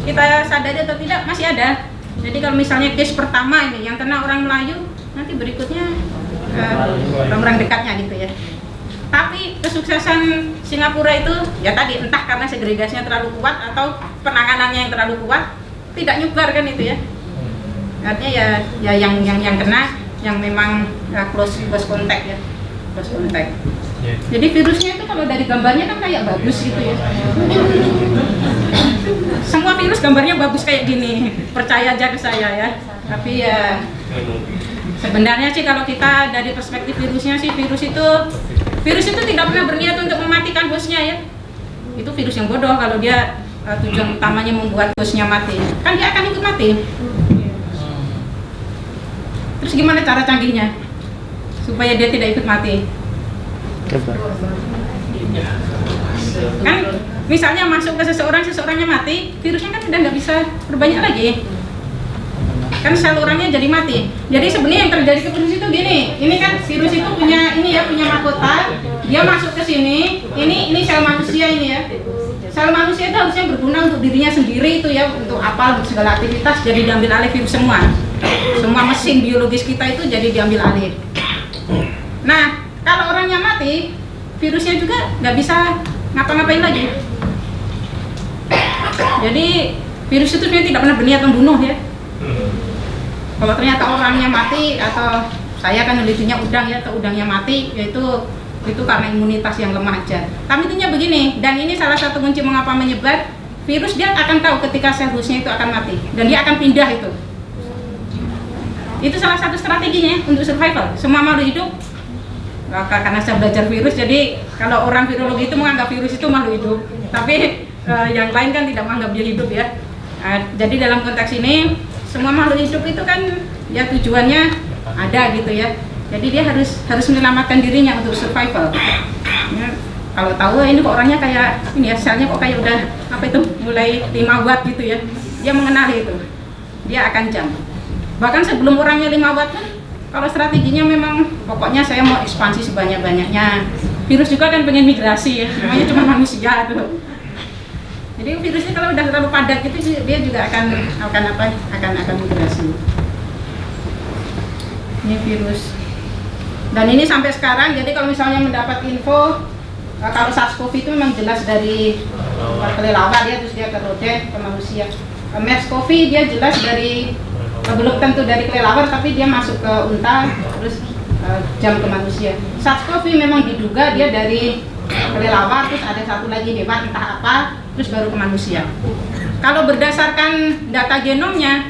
kita sadari atau tidak masih ada. Jadi kalau misalnya case pertama ini yang kena orang Melayu, nanti berikutnya orang-orang dekatnya gitu ya. Tapi kesuksesan Singapura itu ya tadi entah karena segregasinya terlalu kuat atau penanganannya yang terlalu kuat, tidak nyebar kan itu ya. Artinya ya yang kena yang memang close contact ya. Kontak. Jadi virusnya itu kalau dari gambarnya kan kayak bagus gitu ya. Semua virus gambarnya bagus kayak gini, percaya aja ke saya ya. Tapi ya sebenarnya sih kalau kita dari perspektif virusnya sih, virus itu tidak pernah berniat untuk mematikan hostnya ya. Itu virus yang bodoh kalau dia tujuan utamanya membuat hostnya mati, kan dia akan ikut mati. Terus gimana cara canggihnya supaya dia tidak ikut mati? Kan misalnya masuk ke seseorangnya mati, virusnya kan udah nggak bisa berbanyak lagi, kan sel orangnya jadi mati. Jadi sebenarnya yang terjadi ke virus itu gini, ini kan virus itu punya mahkota, dia masuk ke sini, ini sel manusia ini ya. Sel manusia itu harusnya berguna untuk dirinya sendiri itu ya, untuk apa, untuk segala aktivitas, jadi diambil alih virus semua mesin biologis kita itu jadi diambil alih. Nah, kalau orangnya mati, virusnya juga nggak bisa ngapa-ngapain lagi. Jadi virus itu sebenarnya tidak pernah berniat membunuh ya. Kalau ternyata orangnya mati, atau saya kan nelitinya udang ya, atau udangnya mati, yaitu itu karena imunitas yang lemah aja. Tapi intinya begini, dan ini salah satu kunci mengapa menyebar, virus dia akan tahu ketika sel hostnya itu akan mati, dan dia akan pindah itu. Itu salah satu strateginya untuk survival. Semua makhluk hidup, karena saya belajar virus, jadi kalau orang virologi itu menganggap virus itu makhluk hidup, tapi yang lain kan tidak menganggap dia hidup ya. Jadi dalam konteks ini, semua makhluk hidup itu kan ya tujuannya ada gitu ya. Jadi dia harus menyelamatkan dirinya untuk survival. Ya, kalau tahu ini kok orangnya kayak ini ya, selnya kok kayak udah mulai 5 watt gitu ya, dia mengenali itu, dia akan jump. Bahkan sebelum orangnya 5 watt kan, kalau strateginya memang pokoknya saya mau ekspansi sebanyak-banyaknya. Virus juga kan pengen migrasi ya, namanya cuma manusia tuh. Jadi virusnya kalau udah terlalu padat gitu, dia juga akan migrasi. Ini virus. Dan ini sampai sekarang, jadi kalau misalnya mendapat info, kalau SARS-CoV itu memang jelas dari kelelawar ya, terus dia ke rodent, ke manusia. MERS-CoV dia jelas dari, belum tentu dari kelelawar, tapi dia masuk ke unta, terus jam ke manusia. SARS-CoV memang diduga dia dari kelelawar, terus ada satu lagi hewan entah apa, terus baru ke manusia. Kalau berdasarkan data genomnya,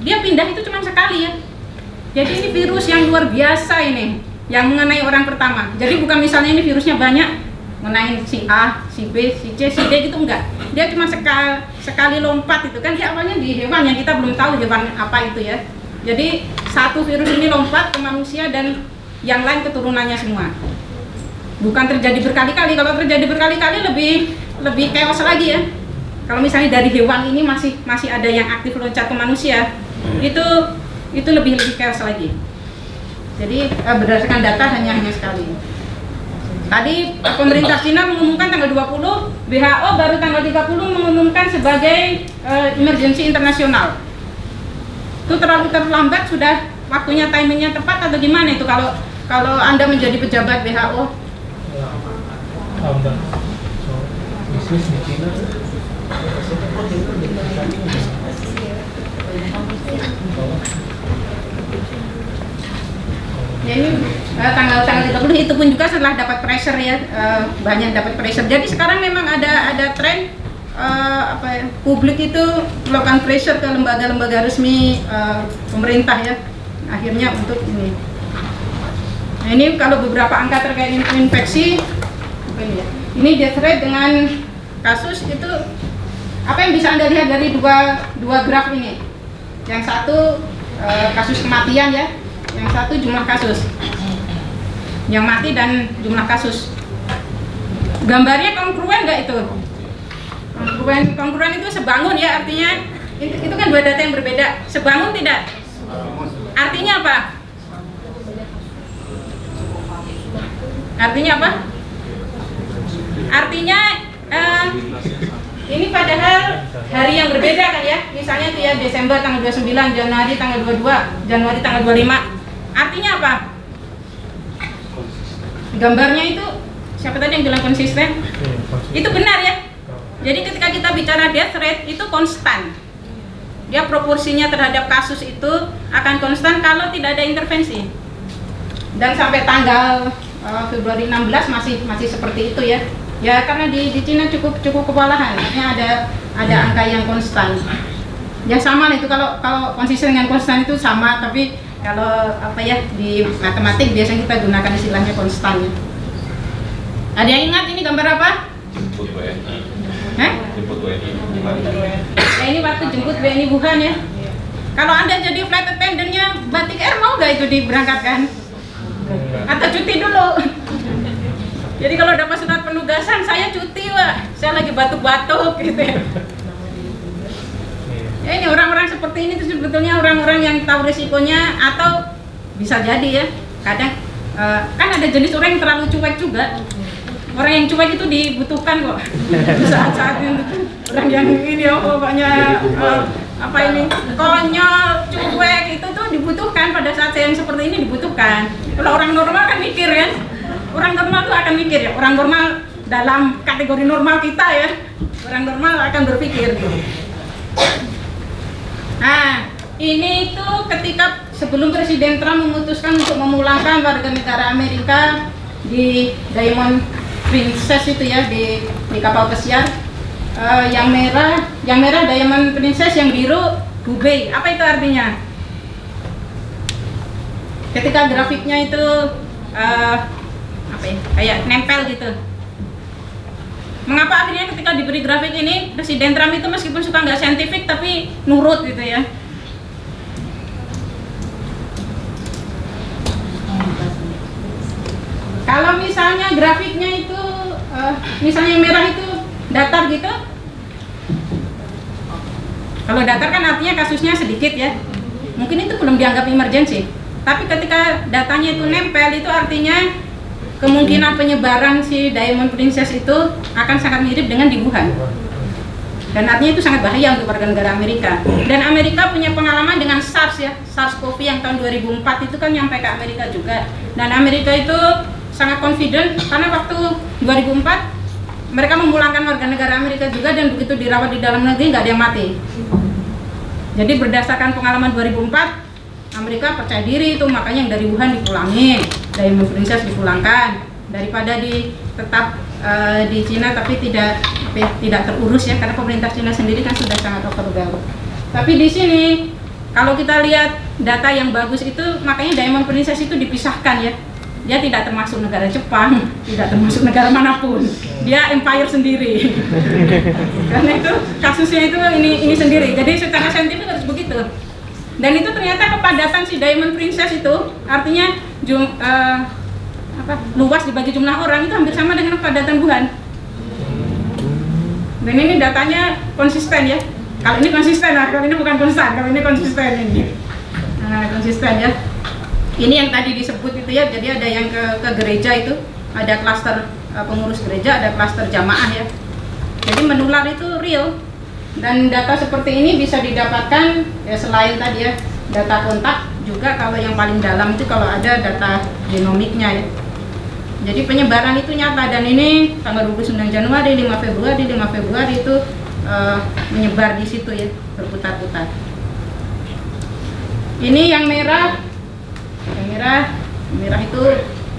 dia pindah itu cuma sekali ya. Jadi ini virus yang luar biasa ini, yang mengenai orang pertama. Jadi bukan misalnya ini virusnya banyak, mengenai si A, si B, si C, si D gitu enggak. Dia cuma sekali lompat itu kan, dia awalnya di hewan yang kita belum tahu hewan apa itu ya. Jadi satu virus ini lompat ke manusia dan yang lain keturunannya semua. Bukan terjadi berkali-kali. Kalau terjadi berkali-kali lebih chaos lagi ya. Kalau misalnya dari hewan ini masih ada yang aktif loncat ke manusia, itu lebih chaos lagi. Jadi berdasarkan data hanya sekali. Tadi pemerintah Cina mengumumkan tanggal 20, WHO baru tanggal 30 mengumumkan sebagai emergency internasional. Itu terlalu terlambat, sudah waktunya, timingnya tepat atau gimana itu kalau Anda menjadi pejabat WHO? Ya ini tanggal 30 itu pun juga setelah dapat pressure ya, banyak dapat pressure. Jadi sekarang memang ada tren publik itu melakukan pressure ke lembaga-lembaga resmi pemerintah ya, akhirnya untuk ini. Nah, ini kalau beberapa angka terkait infeksi, ini death rate dengan kasus itu apa yang bisa Anda lihat dari dua graf ini. Yang satu kasus kematian ya, yang satu jumlah kasus yang mati dan jumlah kasus. Gambarnya kongruen nggak itu? Kongruen itu sebangun ya, artinya itu kan dua data yang berbeda. Sebangun tidak? Artinya apa? Artinya apa? Artinya ini padahal hari yang berbeda kan ya. Misalnya itu ya Desember tanggal 29, Januari tanggal 22, Januari tanggal 25. Artinya apa? Gambarnya itu siapa tadi yang bilang konsisten? Itu benar ya. Jadi ketika kita bicara death rate itu konstan. Dia proporsinya terhadap kasus itu akan konstan kalau tidak ada intervensi. Dan sampai tanggal Februari 16 masih seperti itu ya. Ya karena di Cina cukup kewalahan. Artinya ada angka yang konstan. Ya sama itu kalau konsisten dengan konstan itu sama, tapi kalau apa ya di matematik biasanya kita gunakan istilahnya konstan ya. Ada yang ingat ini gambar apa? Jemput WNI. Jemput WNI. Ya ini waktu jemput WNI Wuhan ya. Kalau Anda jadi flight attendant-nya Batik Air, mau nggak itu diberangkatkan? Atau cuti dulu? Jadi kalau dapat surat penugasan, saya cuti Pak, saya lagi batuk-batuk gitu ya. Ya ini orang-orang seperti ini itu sebetulnya orang-orang yang tahu risikonya, atau bisa jadi ya kadang kan ada jenis orang yang terlalu cuek juga. Orang yang cuek itu dibutuhkan kok saat-saat itu. Orang yang ini pokoknya apa ini konyol, cuek itu tuh dibutuhkan pada saat yang seperti ini dibutuhkan. Kalau orang normal kan mikir ya. Orang normal tuh akan mikir ya. Orang normal dalam kategori normal kita ya. Orang normal akan berpikir gitu. Nah, ini tuh ketika sebelum Presiden Trump memutuskan untuk memulangkan warga negara Amerika di Diamond Princess itu ya, di kapal pesiar. Yang merah Diamond Princess, yang biru Hubei. Apa itu artinya? Ketika grafiknya itu apa ya, kayak nempel gitu. Mengapa akhirnya ketika diberi grafik ini Presiden Trump itu meskipun suka nggak saintifik tapi nurut gitu ya? Kalau misalnya grafiknya itu misalnya yang merah itu datar gitu, kalau datar kan artinya kasusnya sedikit ya, mungkin itu belum dianggap emergency. Tapi ketika datanya itu nempel, itu artinya kemungkinan penyebaran si Diamond Princess itu akan sangat mirip dengan di Wuhan. Dan artinya itu sangat bahaya untuk warga negara Amerika. Dan Amerika punya pengalaman dengan SARS ya, SARS-CoV yang tahun 2004 itu kan nyampe ke Amerika juga. Dan Amerika itu sangat confident karena waktu 2004 mereka memulangkan warga negara Amerika juga, dan begitu dirawat di dalam negeri nggak ada yang mati. Jadi berdasarkan pengalaman 2004, Amerika percaya diri itu, makanya yang dari Wuhan dipulangin, Diamond Princess dipulangkan daripada tetap di Cina tapi tidak terurus ya, karena pemerintah Cina sendiri kan sudah sangat overwhelmed. Tapi di sini kalau kita lihat data yang bagus itu, makanya Diamond Princess itu dipisahkan ya. Dia tidak termasuk negara Jepang, tidak termasuk negara manapun. Dia empire sendiri. Karena itu kasusnya itu ini sendiri. Jadi secara saintifik harus begitu. Dan itu ternyata kepadatan si Diamond Princess itu artinya luas dibagi jumlah orang itu hampir sama dengan kepadatan Wuhan. Dan ini datanya konsisten ya. Kalau ini konsisten lah, kalau ini bukan konstan, kalau ini konsisten ini. Nah, konsisten ya. Ini yang tadi disebut itu ya, jadi ada yang ke gereja itu, ada klaster pengurus gereja, ada klaster jamaah ya. Jadi menular itu real. Dan data seperti ini bisa didapatkan ya, selain tadi ya data kontak, juga kalau yang paling dalam itu kalau ada data genomiknya ya. Jadi penyebaran itu nyata, dan ini tanggal 29 Januari, 5 Februari itu menyebar di situ ya, berputar-putar. Ini yang merah itu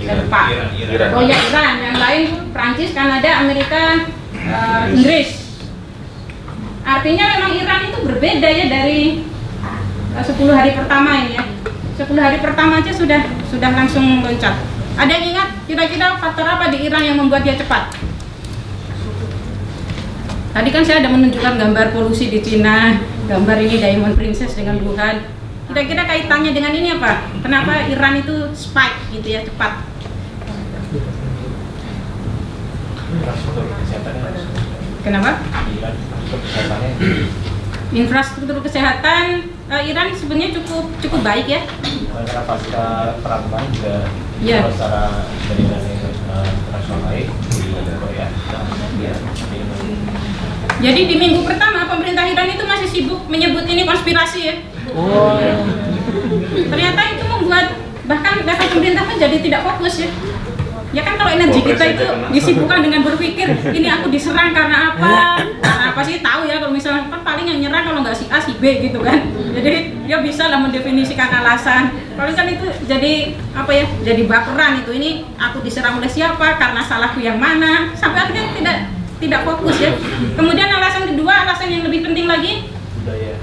lupa. Iran. Oh ya, Iran. Yang lain Prancis, Kanada, Amerika, Inggris. Artinya memang Iran itu berbeda ya dari 10 hari pertama ini ya. 10 hari pertama aja sudah langsung loncat. Ada yang ingat kira-kira faktor apa di Iran yang membuat dia cepat? Tadi kan saya ada menunjukkan gambar polusi di Cina, gambar ini Diamond Princess dengan Wuhan. Kira-kira kaitannya dengan ini apa? Kenapa Iran itu spike gitu ya, cepat? Kenapa? Infrastruktur kesehatan Iran sebenarnya cukup baik ya. Karena pasca perang kemarin juga Iya. secara dari internasional baik di Korea. Jadi di minggu pertama pemerintah Iran itu masih sibuk menyebut ini konspirasi ya. Ternyata itu membuat bahkan level pemerintah kan jadi tidak fokus ya. Ya kan kalau energi kita itu disibukkan dengan berpikir ini aku diserang karena apa? Karena apa sih, tahu ya kalau misalnya kan paling yang nyerang kalau nggak si A si B gitu kan. Jadi dia bisa lah mendefinisikan alasan. Kalau kan itu jadi apa ya? Jadi baperan itu, ini aku diserang oleh siapa? Karena salahku yang mana? Sampai akhirnya tidak fokus ya. Kemudian alasan kedua, alasan yang lebih penting lagi Budaya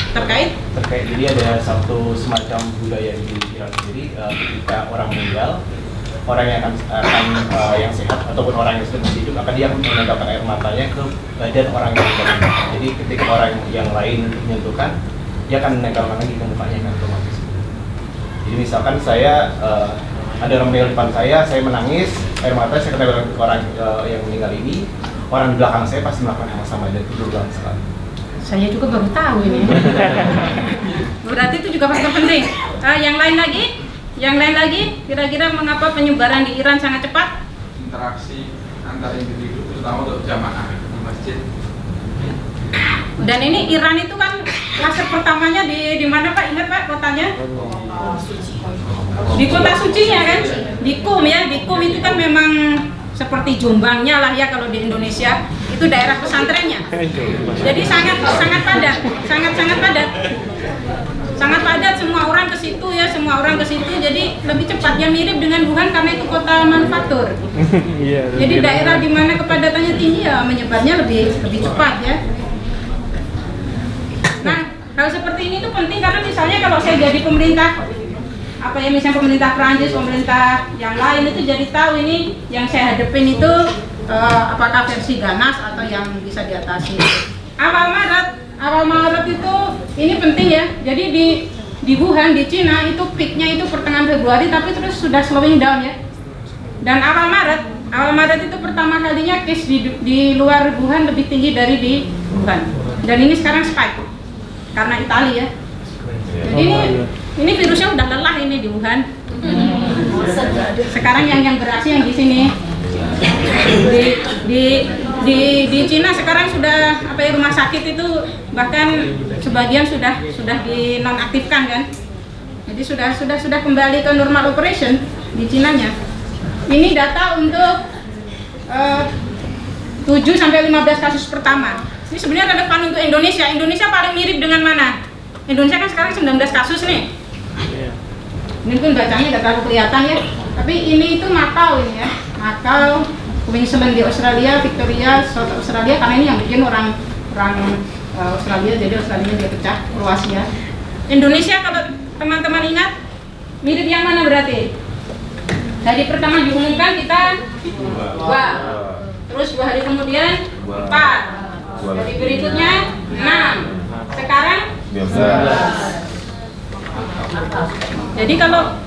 terkait jadi ada satu semacam budaya di Iran sendiri, ketika orang meninggal, orang yang akan yang sehat ataupun orang yang sedang hidup akan dia menempelkan air matanya ke badan orang yang meninggal. Jadi ketika orang yang lain menyentuhkan, dia akan menempelkan lagi ke mukanya kan, otomatis. Jadi misalkan saya ada orang meninggal di depan saya menangis, air mata saya tempelkan ke orang yang meninggal ini, orang di belakang saya pasti melakukan hal sama dan itu berulang sekali. saya juga baru tahu ini. Berarti itu juga faktor penting. Yang lain lagi, kira-kira mengapa penyebaran di Iran sangat cepat? Interaksi antar individu, terutama untuk jamaah di masjid. Dan ini Iran itu kan klaster pertamanya di mana Pak? Ingat Pak kotanya? Di kota sucinya kan? Di Qum ya. Di Qum itu kan memang seperti Jombangnya lah ya kalau di Indonesia. Itu daerah pesantrennya. Jadi sangat padat, sangat padat. Sangat padat, semua orang ke situ ya, jadi lebih cepat. Ya mirip dengan Wuhan karena itu kota manufaktur. Jadi daerah di mana kepadatannya tinggi ya menyebarnya lebih cepat ya. Nah, hal seperti ini tuh penting karena misalnya kalau saya jadi pemerintah, misalnya pemerintah Prancis, pemerintah yang lain itu jadi tahu ini yang saya hadepin itu apakah versi ganas atau yang bisa diatasi. Awal Maret itu ini penting ya. Jadi di Wuhan di Cina itu peaknya itu pertengahan Februari tapi terus sudah slowing down ya. Dan awal Maret itu pertama kalinya case di luar Wuhan lebih tinggi dari di Wuhan. Dan ini sekarang spike karena Italia ya. Jadi ini virusnya udah lelah ini di Wuhan. Sekarang yang beraksi yang di sini. Di Cina sekarang sudah rumah sakit itu bahkan sebagian sudah dinonaktifkan kan. Jadi sudah kembali ke normal operation di Cinanya. Ini data untuk 7 sampai 15 kasus pertama. Ini sebenarnya relevan untuk Indonesia. Indonesia paling mirip dengan mana? Indonesia kan sekarang 19 kasus nih. Ini pun bacanya nggak terlalu kelihatan ya. Tapi ini itu Macau ini ya. Macau, Queensland di Australia, Victoria, South Australia, karena ini yang bikin orang Australia, jadi Australia dia pecah, Kroasia. Indonesia kalau teman-teman ingat mirip yang mana berarti? Dari pertama diumumkan kita 2, terus 2 hari kemudian 4, dari berikutnya 6, sekarang 12. Jadi kalau